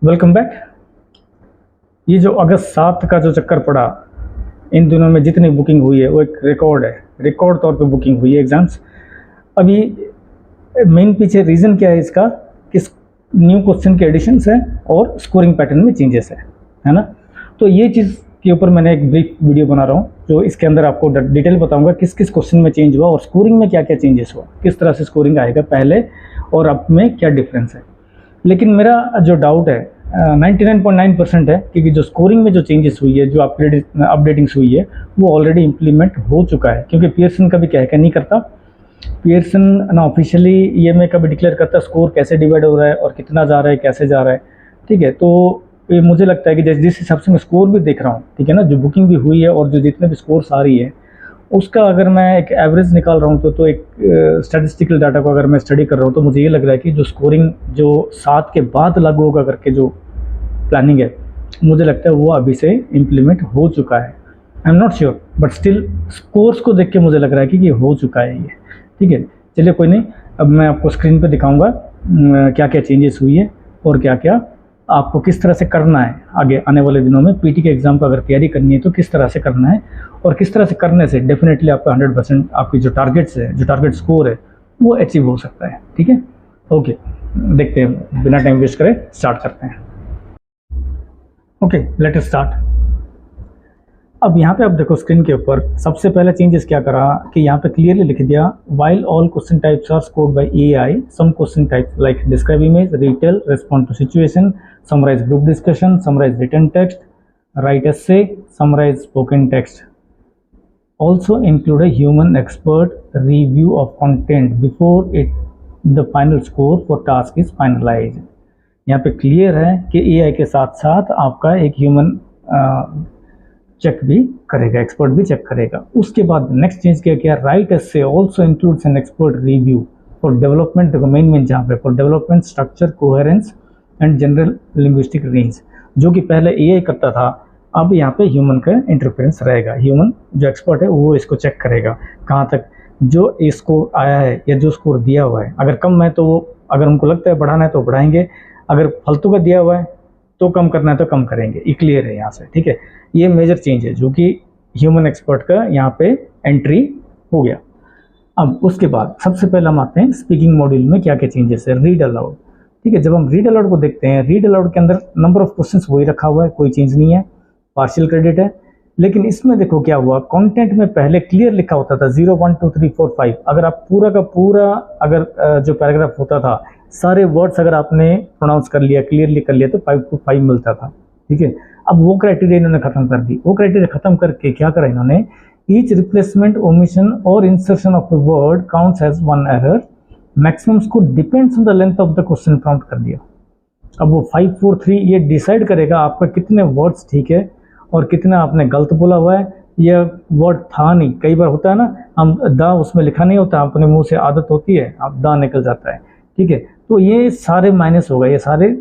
Welcome back. ये जो अगस्त 7 का जो चक्कर पड़ा, इन दिनों में जितनी बुकिंग हुई है वो एक रिकॉर्ड है, रिकॉर्ड तौर पे बुकिंग हुई है एग्ज़ाम्स। अभी मेन पीछे रीज़न क्या है इसका कि न्यू क्वेश्चन के एडिशंस हैं और स्कोरिंग पैटर्न में चेंजेस है ना। तो ये चीज़ के ऊपर मैंने एक ब्रीफ वीडियो बना रहा हूँ जो इसके अंदर आपको डिटेल बताऊंगा किस किस क्वेश्चन में चेंज हुआ और स्कोरिंग में क्या क्या चेंजेस हुआ, किस तरह से स्कोरिंग आएगा पहले और अब में क्या डिफरेंस है। लेकिन मेरा जो डाउट है 99.9% है, क्योंकि जो स्कोरिंग में जो चेंजेस हुई है, जो अपडेटिंग्स हुई है, वो ऑलरेडी इम्प्लीमेंट हो चुका है। क्योंकि पियर्सन कभी कह नहीं करता, पियर्सन ना ऑफिशियली ये में कभी डिक्लेयर करता स्कोर कैसे डिवाइड हो रहा है और कितना जा रहा है, कैसे जा रहा है। ठीक है, तो ये मुझे लगता है कि जिस हिसाब से मैं स्कोर भी देख रहा हूँ, ठीक है ना, जो बुकिंग भी हुई है और जो जितने भी स्कोर्स आ रही है उसका अगर मैं एक एवरेज निकाल रहा हूँ तो एक स्टैटिस्टिकल डाटा को अगर मैं स्टडी कर रहा हूँ तो मुझे ये लग रहा है कि जो स्कोरिंग जो 7 के बाद लागू होगा करके जो प्लानिंग है, मुझे लगता है वो अभी से इम्प्लीमेंट हो चुका है। I am not sure, but still scores को देख के मुझे लग रहा है कि ये हो चुका है ये। ठीक है, चलिए कोई नहीं, अब मैं आपको स्क्रीन पे दिखाऊंगा क्या क्या चेंजेस हुई है और क्या क्या आपको किस तरह से करना है आगे आने वाले दिनों में। पीटी के एग्ज़ाम का अगर तैयारी करनी है तो किस तरह से करना है और किस तरह से करने से डेफिनेटली आपका 100% आपकी जो टारगेट्स है, जो टारगेट स्कोर है, वो अचीव हो सकता है। ठीक है, ओके, देखते हैं, बिना टाइम वेस्ट करे स्टार्ट करते हैं। Okay, let us start. अब यहाँ पे आप देखो स्क्रीन के ऊपर सबसे पहले चेंजेस क्या करा कि यहाँ पे क्लियरली लिख दिया, while all question types are scored by AI, some question types like describe image, retell, respond to situation, summarise group discussion, summarise written text, write essay, summarise spoken text, also include a human expert review of content before the final score for task is finalized। यहाँ पे clear है कि AI के साथ साथ आपका एक human check भी करेगा, एक्सपर्ट भी चेक करेगा। उसके बाद नेक्स्ट चेंज क्या किया, right essay also includes an expert review for development, देखो मेन जहाँ पे for development, structure, coherence and general linguistic range, जो कि पहले एआई करता था, अब यहाँ पे ह्यूमन का इंटरफेरेंस रहेगा। ह्यूमन जो एक्सपर्ट है वो इसको चेक करेगा कहाँ तक जो स्कोर आया है या जो स्कोर दिया हुआ है, अगर कम है तो वो, अगर उनको लगता है बढ़ाना है तो बढ़ाएंगे, अगर फालतू का दिया हुआ है तो कम करना है तो कम करेंगे। ये क्लियर है यहाँ से। ठीक है, ये मेजर चेंज है जो कि ह्यूमन एक्सपर्ट का यहाँ पे एंट्री हो गया। अब उसके बाद सबसे पहले हम आते हैं स्पीकिंग मॉड्यूल में क्या क्या चेंजेस है। रीड अलाउड, ठीक है, जब हम रीड अलाउड को देखते हैं, रीड अलाउड के अंदर नंबर ऑफ क्वेश्चंस वही रखा हुआ है, कोई चेंज नहीं है, पार्शियल क्रेडिट है। लेकिन इसमें देखो क्या हुआ, कंटेंट में पहले क्लियर लिखा होता था 0 1 2 3 4 5, अगर आप पूरा का पूरा अगर जो पैराग्राफ होता था, सारे वर्ड्स अगर आपने प्रोनाउंस कर लिया, क्लियरली कर लिया, तो 5 to 5 मिलता था। ठीक है, अब वो क्राइटेरिया इन्होंने खत्म कर दी। वो क्राइटेरिया खत्म करके क्या करा इन्होंने, ईच रिप्लेसमेंट, ओमिशन और insertion of a word counts as 1 error, maximum score depends on the length of the question prompt कर दिया। अब वो 5 4 3 ये डिसाइड करेगा आपका कितने वर्ड्स ठीक है और कितना आपने गलत बोला हुआ है, या वर्ड था नहीं। कई बार होता है ना, हम दा उसमें लिखा नहीं होता, अपने मुंह से आदत होती है, अब दा निकल जाता है। ठीक है, तो ये सारे माइनस होगा, ये सारे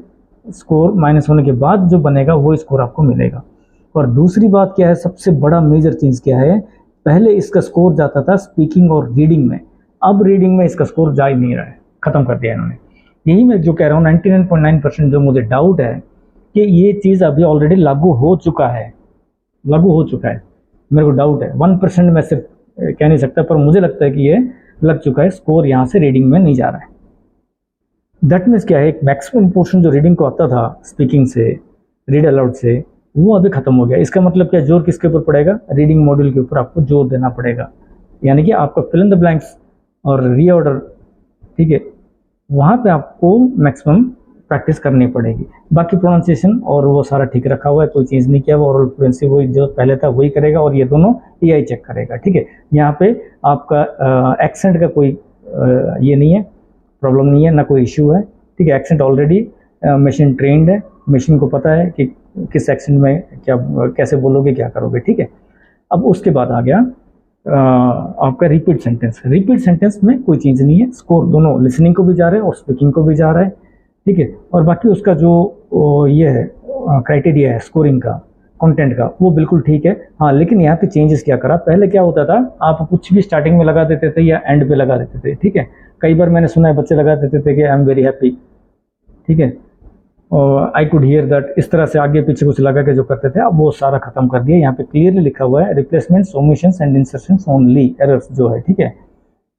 स्कोर माइनस होने के बाद जो बनेगा वो स्कोर आपको मिलेगा। और दूसरी बात क्या है, सबसे बड़ा मेजर चेंज क्या है, पहले इसका स्कोर जाता था स्पीकिंग और रीडिंग में, अब रीडिंग में इसका स्कोर जा ही नहीं रहा है, खत्म कर दिया इन्होंने। यही मैं जो कह रहा हूँ 99.9% जो मुझे डाउट है कि ये चीज़ अभी ऑलरेडी लागू हो चुका है, लागू हो चुका है। मेरे को डाउट है, 1% मैं सिर्फ कह नहीं सकता, पर मुझे लगता है कि ये लग चुका है, स्कोर यहाँ से रीडिंग में नहीं जा रहा है। दैट मीन्स क्या है, एक मैक्सिमम पोर्शन जो रीडिंग को आता था स्पीकिंग से, रीड अलाउड से, वो अभी खत्म हो गया। इसका मतलब क्या, जोर किसके ऊपर पड़ेगा, रीडिंग मॉड्यूल के ऊपर आपको जोर देना पड़ेगा, यानी कि आपका फिल इन द ब्लैंक्स और रीऑर्डर, ठीक है, वहाँ पे आपको मैक्सिमम प्रैक्टिस करनी पड़ेगी। बाकी प्रोनाउंसिएशन और वो सारा ठीक रखा हुआ है, कोई चेंज नहीं किया हुआ, ओरल फ्लुएंसी वही जो पहले था वही करेगा, और ये दोनों एआई चेक करेगा। ठीक है, यहाँ पे आपका एक्सेंट का कोई ये नहीं है, प्रॉब्लम नहीं है, ना कोई इश्यू है। ठीक है, एक्सेंट ऑलरेडी मशीन ट्रेंड है, मशीन को पता है कि किस एक्सेंट में क्या कैसे बोलोगे, क्या करोगे। ठीक है, अब उसके बाद आ गया आपका रिपीट सेंटेंस। रिपीट सेंटेंस में कोई चेंज नहीं है, स्कोर दोनों लिसनिंग को भी जा रहा है और स्पीकिंग को भी जा रहा है। ठीक है, और बाकी उसका जो ये है क्राइटेरिया है स्कोरिंग का, कंटेंट का, वो बिल्कुल ठीक है। हाँ, लेकिन यहाँ पे चेंजेस क्या करा, पहले क्या होता था, आप कुछ भी स्टार्टिंग में लगा देते थे या एंड पे लगा देते थे। ठीक है, कई बार मैंने सुना है बच्चे लगा देते थे कि आई एम वेरी हैप्पी। ठीक है, आई कुड हियर दैट, इस तरह से आगे पीछे कुछ लगा के जो करते थे, अब वो सारा खत्म कर दिया। यहाँ पे क्लियरली लिखा हुआ है replacements, omissions and insertions only, errors जो है, ठीक है,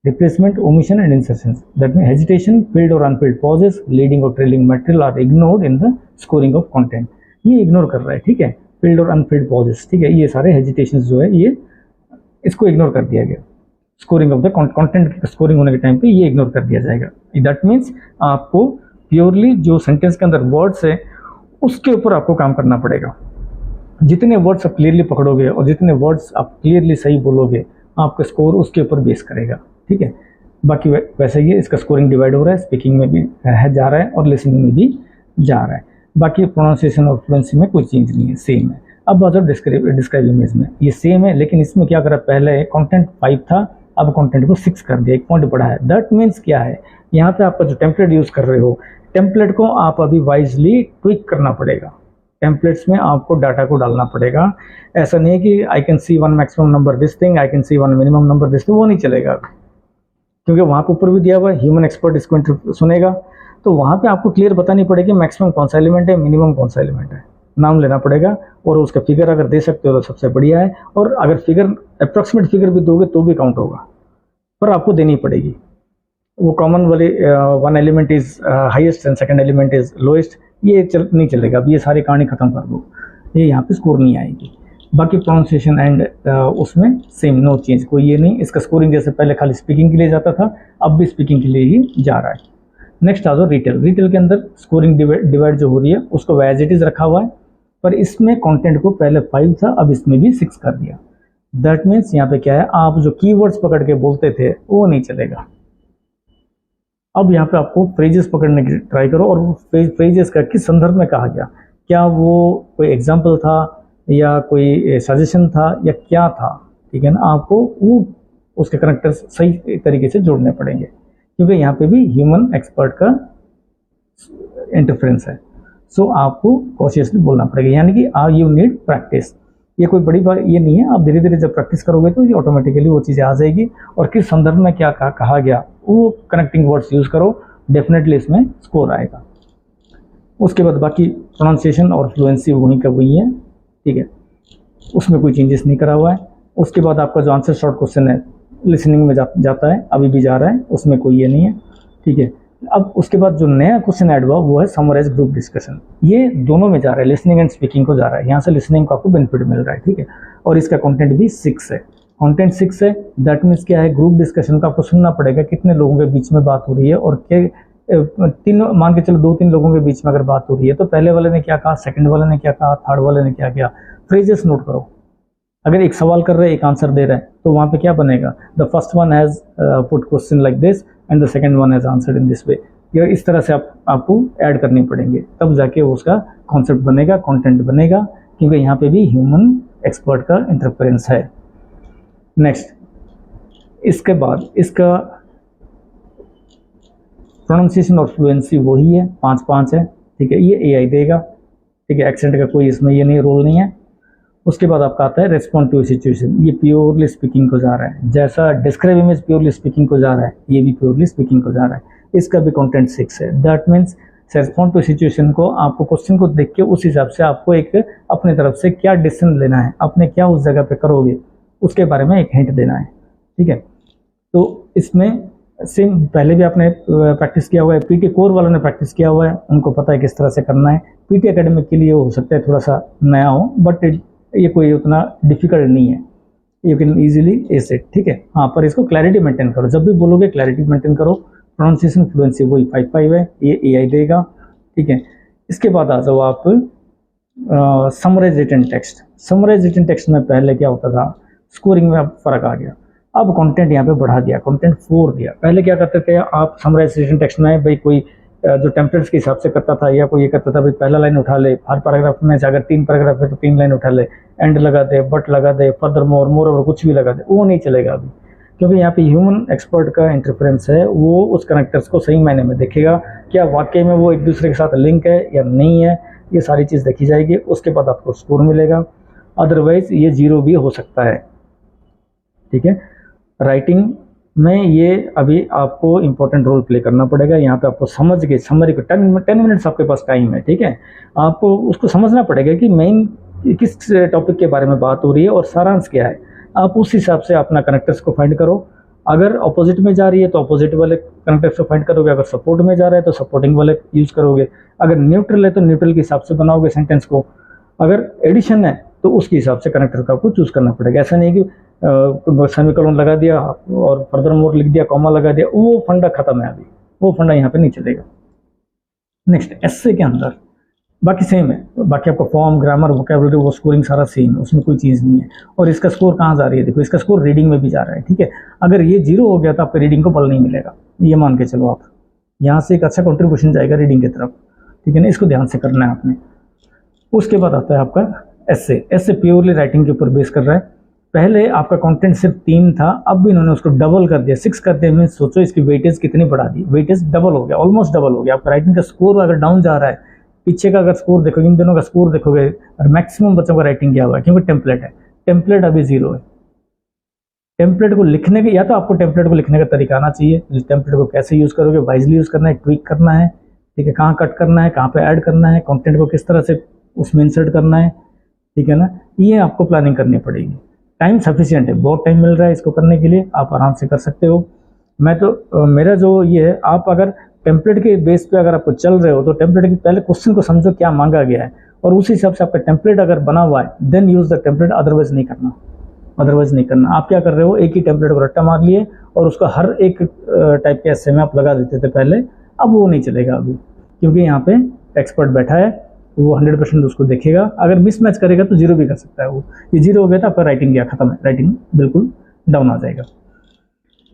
replacement, omission and insertions, that mean hesitation, filled और अनफिल्ड पॉजेस, लीडिंग और trailing material are ignored in the scoring of content. ये इग्नोर कर रहा है, ठीक है, फिल्ड और अनफिल्ड पॉजेस, ठीक है, ये सारे हेजिटेशन जो है ये इसको इग्नोर कर दिया गया। स्कोरिंग ऑफ द कंटेंट की स्कोरिंग होने के टाइम पे ये इग्नोर कर दिया जाएगा। दैट मीन्स आपको प्योरली जो सेंटेंस के अंदर वर्ड्स है उसके ऊपर आपको काम करना पड़ेगा। जितने वर्ड्स आप क्लियरली पकड़ोगे और जितने वर्ड्स आप क्लियरली सही बोलोगे, आपका स्कोर उसके ऊपर बेस करेगा, ठीक है। बाकी वैसे ही इसका स्कोरिंग डिवाइड हो रहा है, स्पीकिंग में भी है जा रहा है और लिसनिंग में भी जा रहा है। बाकी प्रोनाउंसिएशन और फ्लुएंसी में कोई चेंज नहीं है, सेम है। अब बात है डिस्क्राइब इमेज में, ये सेम है, लेकिन इसमें क्या करा, पहले कंटेंट 5 था, अब कंटेंट को 6 कर दिया, 1 पॉइंट बढ़ा है। दैट मीन्स क्या है, यहाँ पे आपका जो टेम्पलेट यूज कर रहे हो, टेम्पलेट को आप अभी वाइजली ट्विक करना पड़ेगा। टेम्पलेट्स में आपको डाटा को डालना पड़ेगा। ऐसा नहीं है कि I can see 1 maximum number this thing, I can see 1 minimum number this thing, वो नहीं चलेगा अभी, क्योंकि वहाँ पे ऊपर भी दिया हुआ है ह्यूमन एक्सपर्ट इसको सुनेगा, तो वहाँ पे आपको क्लियर बतानी पड़ेगी मैक्सिमम कौन सा एलिमेंट है, मिनिमम कौन सा एलिमेंट है, नाम लेना पड़ेगा। और उसका फिगर अगर दे सकते हो तो सबसे बढ़िया है, और अगर फिगर अप्रॉक्सीमेट फिगर भी दोगे तो भी काउंट होगा, पर आपको देनी पड़ेगी। वो कॉमन वाले 1 element is highest and second element is lowest, ये नहीं चलेगा। अब ये सारी कहानी खत्म कर दो, ये यहाँ पे स्कोर नहीं आएगी। बाकी प्रोनाउंसिएशन एंड उसमें सेम, नो चेंज, कोई ये नहीं। इसका स्कोरिंग जैसे पहले खाली स्पीकिंग के लिए जाता था, अब भी स्पीकिंग के लिए ही जा रहा है। नेक्स्ट आ जाओ रिटेल। रिटेल के अंदर स्कोरिंग डिवाइड जो हो रही है उसको एज इट इज रखा हुआ है, पर इसमें कंटेंट को पहले 5 था, अब इसमें भी 6 कर दिया। दैट मीन्स यहाँ पे क्या है, आप जो कीवर्ड्स पकड़ के बोलते थे वो नहीं चलेगा। अब यहाँ पे आपको फ्रेजेस पकड़ने की ट्राई करो, और फ्रेजेस का किस संदर्भ में कहा गया, क्या वो कोई एग्जाम्पल था या कोई सजेशन था या क्या था, ठीक है ना। आपको वो उसके करेक्टर्स सही तरीके से जोड़ने पड़ेंगे, क्योंकि यहाँ पे भी ह्यूमन एक्सपर्ट का इंटरफेरेंस है। सो आपको कॉशियसली बोलना पड़ेगा, यानी कि यू नीड प्रैक्टिस। ये कोई बड़ी बात ये नहीं है, आप धीरे धीरे जब प्रैक्टिस करोगे तो ये ऑटोमेटिकली वो चीज़ें आ जाएगी। और किस संदर्भ में क्या कहा गया वो कनेक्टिंग वर्ड्स यूज़ करो, डेफिनेटली इसमें स्कोर आएगा। उसके बाद बाकी प्रोनाउंसिएशन और फ्लुएंसी वहीं का वही है, ठीक है, उसमें कोई चेंजेस नहीं करा हुआ है। उसके बाद आपका जो आंसर शॉर्ट क्वेश्चन है लिसनिंग में जाता है, अभी भी जा रहा है, उसमें कोई ये नहीं है, ठीक है। अब उसके बाद जो नया क्वेश्चन ऐड हुआ वो है समराइज ग्रुप डिस्कशन। ये दोनों में जा रहा है, लिसनिंग एंड स्पीकिंग को जा रहा है। यहाँ से लिसनिंग को आपको बेनिफिट मिल रहा है, ठीक है। और इसका कंटेंट भी 6 है, कंटेंट 6 है। दैट मीन्स क्या है, ग्रुप डिस्कशन का आपको सुनना पड़ेगा कितने लोगों के बीच में बात हो रही है, और क्या 3 मान के चलो 2-3 लोगों के बीच में अगर बात हो रही है तो पहले वाले ने क्या कहा, सेकंड वाले ने क्या कहा, थर्ड वाले ने क्या किया। फ्रेजेस नोट करो, अगर एक सवाल कर रहे हैं एक आंसर दे रहे हैं तो वहाँ पे क्या बनेगा, the first one has put question like this and the second one has answered in this way. या इस तरह से आपको ऐड करनी पड़ेंगे, तब जाके उसका कॉन्सेप्ट बनेगा, कंटेंट बनेगा, क्योंकि यहाँ पे भी ह्यूमन एक्सपर्ट का इंटरफेरेंस है। नेक्स्ट, इसके बाद इसका प्रोनाउंसिएशन और फ्लुएंसी वही है, 5-5 है, ठीक है, ये एआई देगा, ठीक है, एक्सेंट का कोई इसमें ये नहीं रोल नहीं है। उसके बाद आपका आता है रेस्पॉन्ड टू सिचुएशन, ये प्योरली स्पीकिंग को जा रहा है, जैसा डिस्क्राइब इमेज प्योरली स्पीकिंग को जा रहा है, ये भी प्योरली स्पीकिंग को जा रहा है। इसका भी कंटेंट 6 है। That means respond to situation को आपको क्वेश्चन को देख के उस हिसाब से आपको एक अपनी तरफ से क्या डिसीजन लेना है, आपने क्या उस जगह पे करोगे उसके बारे में एक हिंट देना है, ठीक है। तो इसमें सेम पहले भी आपने प्रैक्टिस किया हुआ है, पीटी कोर वालों ने प्रैक्टिस किया हुआ है, उनको पता है किस तरह से करना है। पीटी एकेडमिक के लिए हो सकता है थोड़ा सा नया हो, बट ये कोई उतना डिफिकल्ट नहीं है, you can easily S it, ठीक है। हाँ, पर इसको क्लैरिटी मेंटेन करो, जब भी बोलोगे क्लैरिटी मेंटेन करो। प्रोनाउंसिएशन फ्लुएंसी वही 5-5 है, ये एआई देगा, ठीक है। इसके बाद आ जाओ आप summarise written text. Summarise written text में पहले क्या होता था, स्कोरिंग में अब फर्क आ गया, अब कंटेंट यहाँ पे बढ़ा दिया, कंटेंट 4 दिया। पहले क्या करते थे आप समराइज रिटन टेक्स्ट में, भाई कोई जो टेम्पलेट्स के हिसाब से करता था, या कोई ये करता था भाई पहला लाइन उठा ले, हर पैराग्राफ में से अगर 3 पैराग्राफ है तो 3 लाइन उठा ले, एंड लगा दे, बट लगा दे, फर्दर मोर, मोर ओवर कुछ भी लगा दे, वो नहीं चलेगा अभी, क्योंकि यहाँ पे ह्यूमन एक्सपर्ट का इंटरफेरेंस है। वो उस कनेक्टर्स को सही मायने में देखेगा, क्या वाकई में वो एक दूसरे के साथ लिंक है या नहीं है, ये सारी चीज़ देखी जाएगी। उसके बाद आपको स्कोर मिलेगा, अदरवाइज ये 0 भी हो सकता है, ठीक है। राइटिंग में ये अभी आपको इम्पोर्टेंट रोल प्ले करना पड़ेगा। यहाँ पे आपको समझ के समरी को 10 मिनट्स आपके पास टाइम है, ठीक है। आपको उसको समझना पड़ेगा कि मेन किस टॉपिक के बारे में बात हो रही है और सारांश क्या है। आप उस हिसाब से अपना कनेक्टर्स को फाइंड करो। अगर अपोजिट में जा रही है तो अपोजिट वाले कनेक्टर्स को फाइंड करोगे, अगर सपोर्ट में जा रहा है तो सपोर्टिंग वाले यूज करोगे, अगर न्यूट्रल है तो न्यूट्रल के हिसाब से बनाओगे सेंटेंस को, अगर एडिशन है तो उसके हिसाब से कनेक्टर का आपको चूज करना पड़ेगा। ऐसा नहीं कि सेमीकोलन लगा दिया और फर्दर मोर लिख दिया, कॉमा लगा दिया, वो फंडा खत्म है अभी, वो फंडा यहाँ पे नहीं चलेगा। नेक्स्ट एस्से के अंदर बाकी सेम है, बाकी आपका फॉर्म, ग्रामर, वोकैबुलरी, वो स्कोरिंग सारा सेम है, उसमें कोई चीज़ नहीं है। और इसका स्कोर कहाँ जा रही है, देखो इसका स्कोर रीडिंग में भी जा रहा है, ठीक है। अगर ये 0 हो गया तो आपको रीडिंग को बल नहीं मिलेगा, ये मान के चलो आप। यहाँ से एक अच्छा कॉन्ट्रीब्यूशन जाएगा रीडिंग की तरफ, ठीक है ना, इसको ध्यान से करना है आपने। उसके बाद आता है आपका एस्से। एस्से प्योरली राइटिंग के ऊपर बेस कर रहा है। पहले आपका कंटेंट सिर्फ 3 था, अब भी इन्होंने उसको डबल कर दिया, 6 कर दिया। मीन्स सोचो इसकी वेटेज कितनी बढ़ा दी, वेटेज डबल हो गया, ऑलमोस्ट डबल हो गया। आपका राइटिंग का स्कोर अगर डाउन जा रहा है, पीछे का अगर स्कोर देखोगे, इन दोनों का स्कोर देखोगे, और मैक्सिमम बच्चों का राइटिंग क्या हुआ है, क्योंकि टेम्पलेट है, टेम्पलेट अभी 0 है। टेम्पलेट को लिखने के, या तो आपको टेम्पलेट को लिखने का तरीका आना चाहिए, टेम्पलेट को कैसे यूज करोगे, वाइजली यूज करना है, ट्वीक करना है, ठीक है, कहाँ कट करना है, कहाँ पे ऐड करना है, कंटेंट को किस तरह से उसमें इंसर्ट करना है, ठीक है ना, ये आपको प्लानिंग करनी पड़ेगी। टाइम सफिशिएंट है, बहुत टाइम मिल रहा है इसको करने के लिए, आप आराम से कर सकते हो। मैं तो मेरा जो ये है, आप अगर टेम्पलेट के बेस पे अगर आपको चल रहे हो तो टेम्पलेट के पहले क्वेश्चन को समझो क्या मांगा गया है, और उसी हिसाब से आपका टेम्पलेट अगर बना हुआ है then use the template, otherwise नहीं करना, अदरवाइज नहीं करना। आप क्या कर रहे हो, एक ही टेम्पलेट को रट्टा मार लिए और उसका हर एक टाइप के एस्से में आप लगा देते थे पहले, अब वो नहीं चलेगा अभी, क्योंकि यहाँ पे एक्सपर्ट बैठा है, वो 100% उसको देखेगा। अगर मिसमैच करेगा तो 0 भी कर सकता है वो, ये 0 हो गया तो आपका राइटिंग गया, खत्म है, राइटिंग बिल्कुल डाउन आ जाएगा।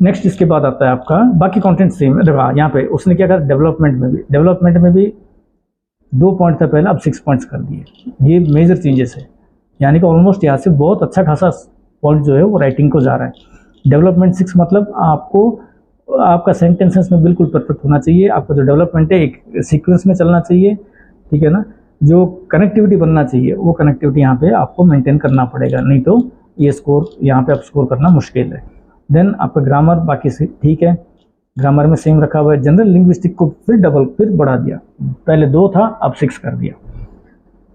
नेक्स्ट इसके बाद आता है आपका बाकी कंटेंट सेम है। देखो यहाँ पे उसने क्या कहा, डेवलपमेंट में भी 2 पॉइंट था पहले, अब 6 पॉइंट्स कर दिए, ये मेजर चेंजेस है। यानी कि ऑलमोस्ट यहाँ से बहुत अच्छा खासा पॉइंट जो है वो राइटिंग को जा रहा है। डेवलपमेंट 6 मतलब आपको, आपका सेंटेंसेस में बिल्कुल परफेक्ट होना चाहिए, आपका जो डेवलपमेंट है एक सीक्वेंस में चलना चाहिए, ठीक है ना, जो कनेक्टिविटी बनना चाहिए वो कनेक्टिविटी यहाँ पे आपको मेंटेन करना पड़ेगा, नहीं तो ये स्कोर यहाँ पे आप स्कोर करना मुश्किल है। देन आपका ग्रामर बाकी से ठीक है, ग्रामर में सेम रखा हुआ है। जनरल लिंग्विस्टिक को फिर बढ़ा दिया, पहले 2 था अब 6 कर दिया।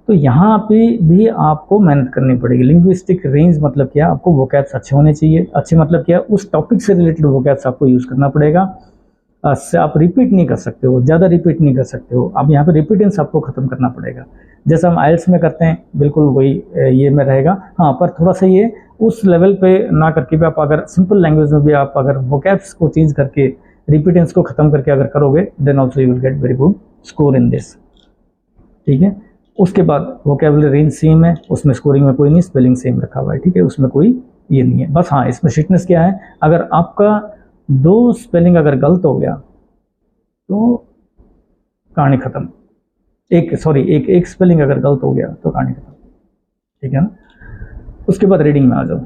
तो यहाँ पे भी आपको मेहनत करनी पड़ेगी। लिंग्विस्टिक रेंज मतलब क्या, आपको वोकैब्स अच्छे होने चाहिए, अच्छे मतलब क्या, उस टॉपिक से रिलेटेड वोकैब्स आपको यूज़ करना पड़ेगा। आप रिपीट नहीं कर सकते हो, ज़्यादा रिपीट नहीं कर सकते हो, अब यहाँ पे रिपीटेंस आपको ख़त्म करना पड़ेगा, जैसा हम आइल्स में करते हैं, बिल्कुल वही ये में रहेगा। हाँ, पर थोड़ा सा ये उस लेवल पे ना करके भी आप अगर सिंपल लैंग्वेज में भी आप अगर वोकैब्स को चेंज करके रिपीटेंस को ख़त्म करके अगर करोगे, then also you will get very good score in this, ठीक है। उसके बाद वोकैबुलरी रेंज सेम है, उसमें स्कोरिंग में कोई नहीं, स्पेलिंग सेम रखा हुआ है, ठीक है, उसमें कोई ये नहीं है। बस हाँ, इसमें शिटनेस क्या है, अगर आपका 2 स्पेलिंग अगर गलत हो गया तो कहानी खत्म। एक स्पेलिंग अगर गलत हो गया तो कहानी खत्म, ठीक है ना। उसके बाद रीडिंग में आ जाओ।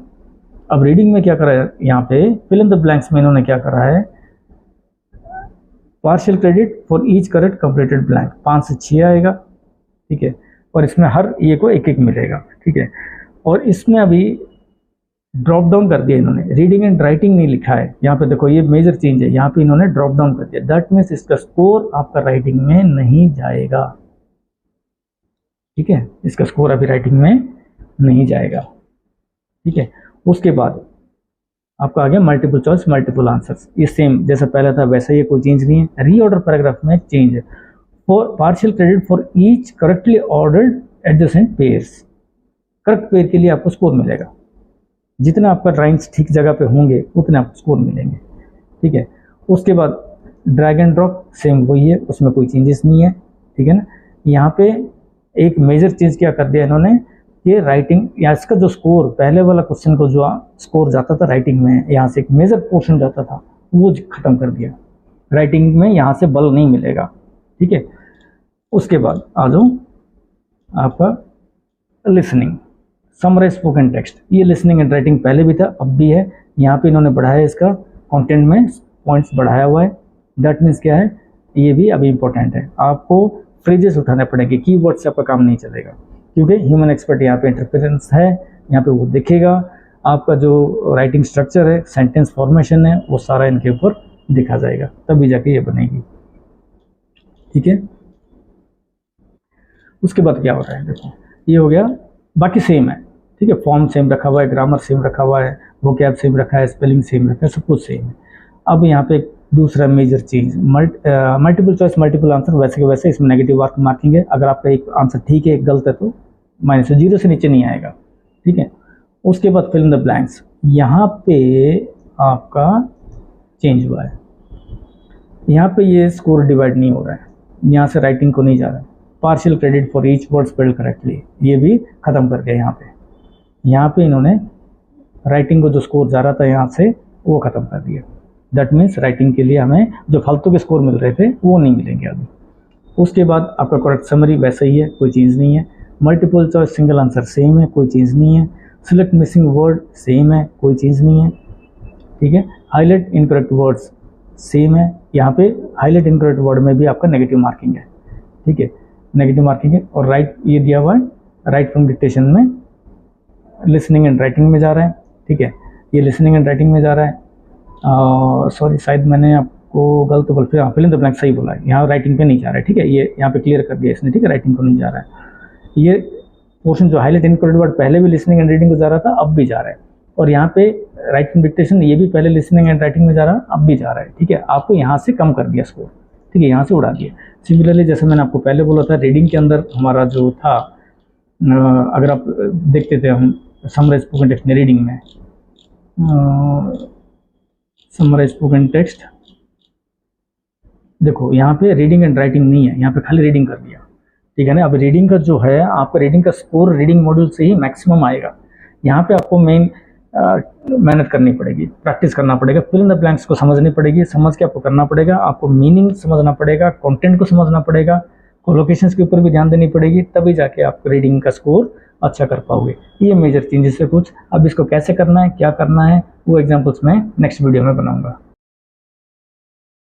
अब रीडिंग में क्या करा है, यहाँ पे फिल इन द ब्लैंक्स में इन्होंने क्या करा है, partial credit for each correct completed blank 5 से 6 आएगा, ठीक है, और इसमें हर ये को 1-1 मिलेगा, ठीक है। और इसमें अभी ड्रॉप डाउन कर दिया इन्होंने, रीडिंग एंड राइटिंग नहीं लिखा है यहाँ पे, देखो ये मेजर चेंज है, यहाँ पे इन्होंने ड्रॉप डाउन कर दिया, दैट मीन्स इसका स्कोर आपका राइटिंग में नहीं जाएगा, ठीक है, इसका स्कोर अभी राइटिंग में नहीं जाएगा, ठीक है। उसके बाद आपका आ गया मल्टीपल चॉइस मल्टीपल आंसर्स, ये सेम जैसा पहला था वैसा, ये कोई चेंज नहीं है। रीऑर्डर पैराग्राफ में चेंज है, for partial credit for each correctly ordered adjacent pairs, correct pair के लिए आपको स्कोर मिलेगा, जितना आपका लाइन्स ठीक जगह पे होंगे उतने आपको स्कोर मिलेंगे, ठीक है। उसके बाद ड्रैग एंड ड्रॉप सेम वही है, उसमें कोई चेंजेस नहीं है, ठीक है ना। यहाँ पे एक मेजर चीज क्या कर दिया इन्होंने, ये राइटिंग या इसका जो स्कोर, पहले वाला क्वेश्चन को जो स्कोर जाता था राइटिंग में, यहाँ से एक मेजर पोर्शन जाता था, वो खत्म कर दिया, राइटिंग में यहाँ से बल नहीं मिलेगा, ठीक है। उसके बाद आ जाओ आपका लिसनिंग, समराइज स्पोकन टेक्स्ट, ये लिसनिंग एंड राइटिंग पहले भी था अब भी है, यहाँ पे इन्होंने बढ़ाया, इसका कंटेंट में पॉइंट्स बढ़ाया हुआ है, दैट मीन्स क्या है, ये भी अभी इंपॉर्टेंट है, आपको फ्रेजेस उठाने पड़ेंगे, कीवर्ड से आपका काम नहीं चलेगा, क्योंकि ह्यूमन एक्सपर्ट यहाँ पे इंटरफेरेंस है, यहाँ पे वो देखेगा, आपका जो राइटिंग स्ट्रक्चर है, सेंटेंस फॉर्मेशन है, वो सारा इनके ऊपर दिखा जाएगा, तभी जाके ये बनेगी। ठीक है, उसके बाद क्या हो रहा है, देखो ये हो गया, बाकी सेम है। ठीक है, फॉर्म सेम रखा हुआ है, ग्रामर सेम रखा हुआ है, वोकैब सेम रखा है, स्पेलिंग सेम रखा है, सब कुछ सेम है। अब यहाँ पे दूसरा मेजर चीज, मल्टीपल चॉइस मल्टीपल आंसर, वैसे के वैसे इसमें नेगेटिव मार्किंग है। अगर आपका एक आंसर ठीक है, एक गलत है, तो माइनस, 0 से नीचे नहीं आएगा। ठीक है, उसके बाद फिल इन द ब्लैंक्स, यहाँ पे आपका चेंज हुआ है, यहाँ पे ये स्कोर डिवाइड नहीं हो रहा है, यहाँ से राइटिंग को नहीं जा रहा है। Partial credit for each word spelled correctly, ये भी खत्म कर दिया। यहाँ पे इन्होंने राइटिंग को जो स्कोर जा रहा था यहाँ से, वो खत्म कर दिया। दैट मीन्स राइटिंग के लिए हमें जो फालतू के स्कोर मिल रहे थे वो नहीं मिलेंगे अभी। उसके बाद आपका करेक्ट समरी वैसा ही है, कोई चेंज नहीं है। Multiple choice single answer same है, कोई चेंज नहीं है। सिलेक्ट मिसिंग वर्ड सेम है, कोई चीज़ नहीं है। ठीक है, हाईलाइट इनकरेक्ट वर्ड्स सेम है, यहाँ पे हाईलाइट इनकरेक्ट वर्ड में भी आपका नेगेटिव मार्किंग है। ठीक है, नेगेटिव मार्किंग है। और राइट ये दिया हुआ है, राइट फ्रॉम डिक्टेशन में लिसनिंग एंड राइटिंग में जा रहा है। ठीक है, ये लिसनिंग एंड राइटिंग में जा रहा है। सॉरी, शायद मैंने आपको गलत बोल, फिल इन द ब्लैंक सही बोला है, यहाँ राइटिंग पे नहीं जा रहा है। ठीक है, ये यहाँ पे क्लियर कर दिया इसने। ठीक है, राइटिंग को नहीं जा रहा है। ये पोर्शन जो हाईलाइट इनकरेक्ट वर्ड पहले भी लिसनिंग एंड रीडिंग को जा रहा था, अब भी जा रहा है। और यहाँ पे राइट फ्रॉम डिक्टेशन, ये भी पहले लिसनिंग एंड राइटिंग में जा रहा है, अब भी जा रहा है। ठीक है, आपको यहाँ से कम कर दिया स्कोर। ठीक है, यहाँ से उड़ा दिया। सिमिलरली जैसे मैंने आपको पहले बोला था, रीडिंग के अंदर हमारा जो था, अगर आप देखते थे हम समराइज स्पोकन टेक्स्ट में, रीडिंग में समराइज स्पोकन टेक्स्ट, देखो यहाँ पे रीडिंग एंड राइटिंग नहीं है, यहाँ पे खाली रीडिंग कर दिया। ठीक है ना, अब रीडिंग का जो है, आपका रीडिंग का स्कोर रीडिंग मॉड्यूल से ही मैक्सिमम आएगा। यहाँ पे आपको मेन मेहनत करनी पड़ेगी, प्रैक्टिस करना पड़ेगा, फिल इन द ब्लैंक्स को समझनी पड़ेगी, समझ के आपको करना पड़ेगा, आपको मीनिंग समझना पड़ेगा, कंटेंट को समझना पड़ेगा, कोलोकेशंस के ऊपर भी ध्यान देनी पड़ेगी, तभी जाके आप रीडिंग का स्कोर अच्छा कर पाओगे। ये मेजर चेंजेस है कुछ। अब इसको कैसे करना है, क्या करना है, वो एग्जाम्पल्स मैं नेक्स्ट वीडियो में बनाऊंगा।